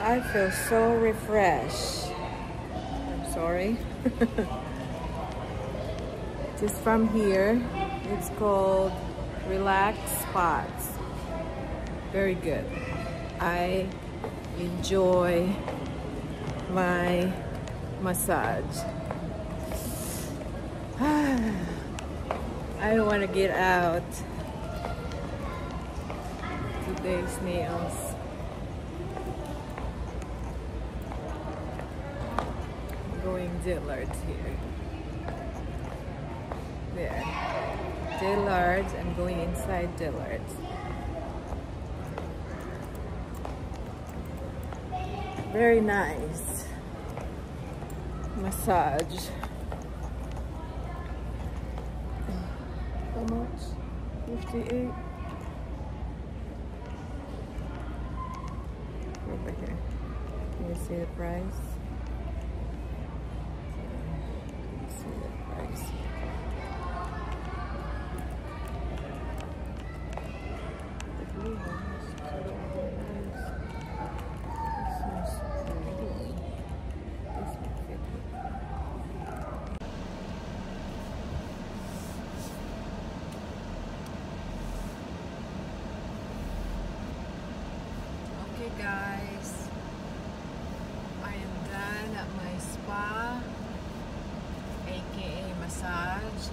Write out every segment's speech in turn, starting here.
I feel so refreshed. I'm sorry. Just from here. It's called Relax Spots. Very good. I enjoy my massage. I don't want to get out. Today's nails. Going Dillard's here. There. Dillard's. I'm going inside Dillard's. Very nice massage. How much? 58. Over here. Can you see the price? See the price. The blue one is so nice. This is pretty. This will fit me. Okay guys, I am done at my spa, aka massage.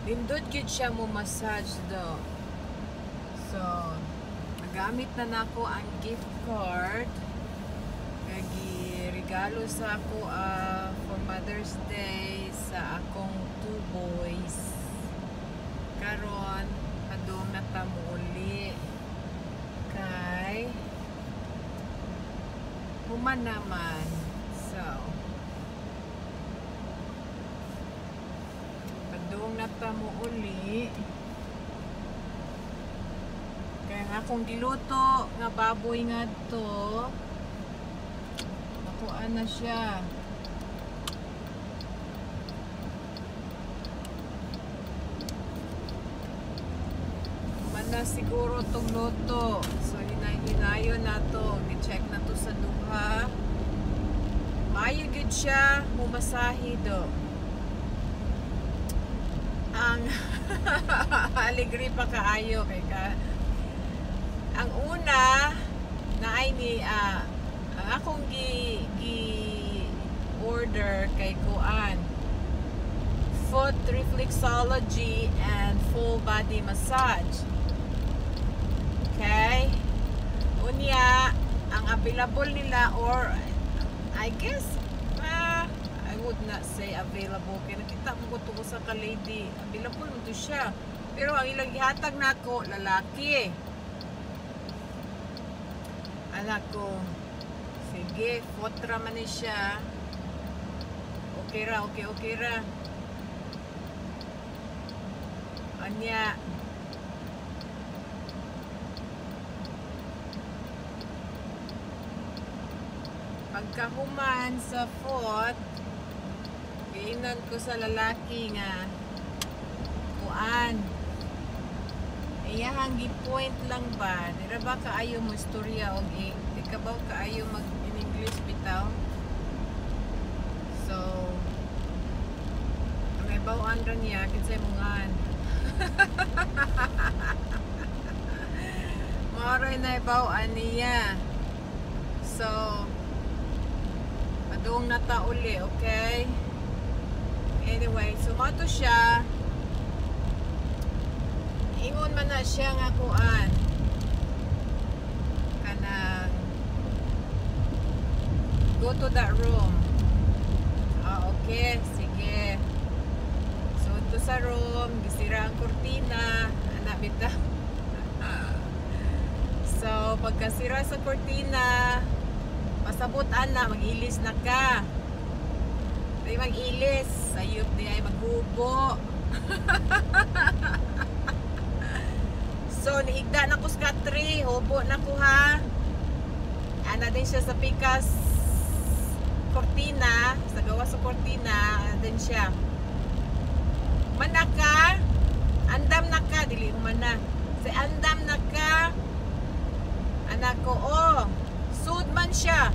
Nindot gyud siya mo massage do. So, nagamit na nako ang gift card. Regalo sa ako for Mother's Day sa akong 2 boys. Karon padung natamuli kay human naman. So padung natamuli kaya nga akong giluto nga baboy nga to nakuha na siya. Na siguro tong loto. So hinay-hinayon na to. I-check na to sa duha. Maayo gud siya mumasahi do. Ang aligri pa kaayo kay ka. Ang una na ay ni ang akong gi order kay kuan. Foot reflexology and full body massage. Okay? Unya, ang available nila or I guess I would not say available kaya nakita mo ko to sa ka-lady. Available mo to siya. Pero ang ilang ihatag nako lalaki. Anak ko, sige, fotra man ni siya. Okay ra, okay ra. Anya, pagkahuman sa foot, giinan ko sa lalaki nga kuan. Iyahang gi-point lang ba? Dira ba kaayo mo istorya og di ka ba kaayo mag in English bitaw? So, may bawaan ra niya kinsay mungan. Maroy na bawaan niya. So, padung nata uli, okay? Anyway, sumato siya. Ingon man na siya nga kuan. Kanang go to that room. Okay, sige. So, ito sa room, gisira ang kurtina. Anak bita. So, pagkasira sa kurtina, pasabutan na, mag-ilis na ka. Di mag-ilis. Sayop di ay maghubo. So, niigda na ko sa 3. Hubo na ko ha. Ana din siya sa pikas kortina. Sa gawa sa kortina. Ana din siya. Manaka. Andam na ka. Dili umana. Sa andam na ka. nako, oh, sud man siya.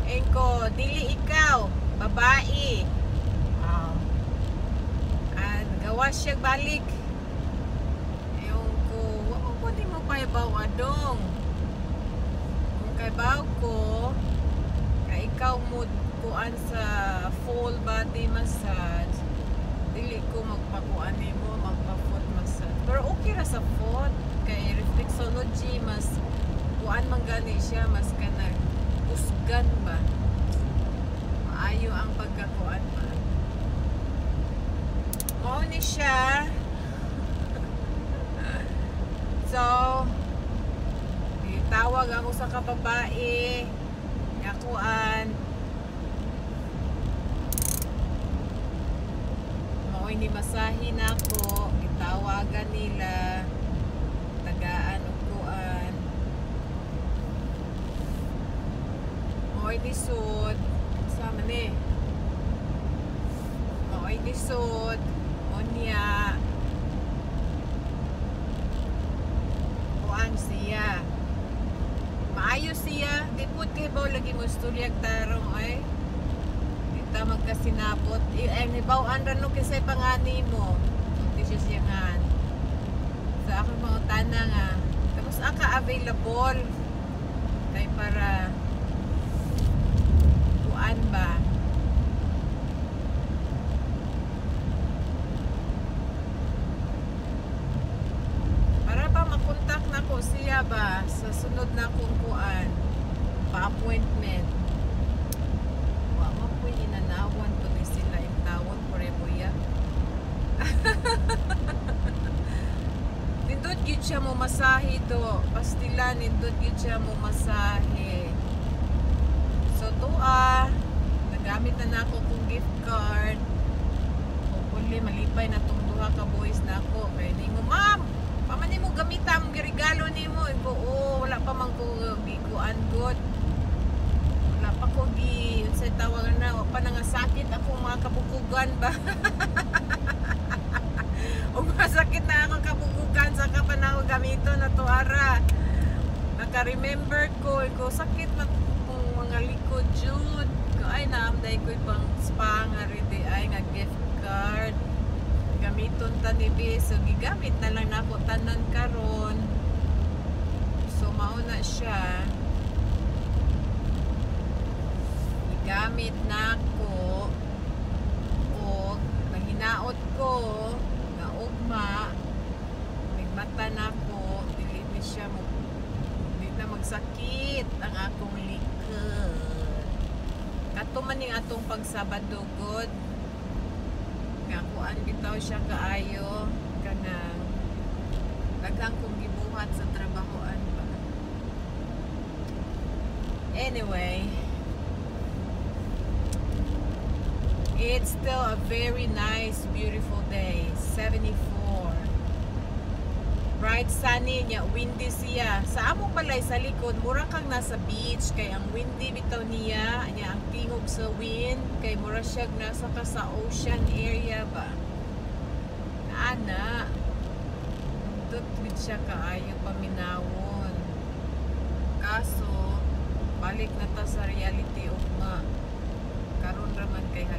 Engko, dili ikaw, babae. Gawa siya balik. Yung ko, wako ko di mo paibaw adong. Kung kaibaw ko, ikaw mo kuan sa full body massage, dili ko magpakuan mo, magpa-foot massage. Pero okay ra sa foot, kay reflexology, mas kuan man gani siya, mas kanang usgan ba. Maayo ang pagkakuan ba. Mao ni siya. So, tawag ako sa kababae. Yakuan. Mao ni masahin ako. Itawagan nila. Tagaan o kuan. Mao ni sud. Sama ni. Mao ni sud. Onya. Kuan siya. Maayo siya, di po kay baw lagi mo istoryag tarong ay. Di ta magkasinabot. Ay nibawan ra no kasi pangani mo. Di siya siyangan. Sa ako mga utana nga. Tapos aka available. Kay para kuan ba? Para ba makontak na ko siya ba sa sunod na kong kuan pa-appointment. Wa mo po inanawan ko ni sila yung tawon forever ya. Nindot yun siya mo masahe do. Pastila nindot yun siya mo masahe. So nagamit na ako kong gift card. Hopefully malipay na tong duha ka boys na ako. Kaya ni mo, ma'am, paman mo gamitam regalo nimo. Iko, wala pa man ko gikuan good. Wala pa ko gi unsay tawagan na, wa pa nga sakit ako mga kabukugan ba. O masakit na ako kabukugan sa kapanahon gamito na to ara. Naka-remember ko sakit na kung mga likod jud. Ay naamday ko pang spa nga ready ay nga gift card. Gamiton ta ni B. So gigamit na lang nako tanan karon. So mao na siya. Gigamit nako og mahinaot ko nga ugma may mata nako dili ni siya mo di na magsakit ang akong likod. Kato man ning atong pagsabado god. Kuan bitaw siya kaayo kanang daghang kong gibuhat sa trabahoan ba. Anyway, it's still a very nice beautiful day. 74 bright sunny nya, windy siya sa amo balay sa likod mura kang nasa beach kay ang windy bitaw niya nya ang tingog sa wind kay mura siya nasa ka sa ocean area ba ana tutwid siya kaayo paminawon kaso balik na ta sa reality ugma karon raman kay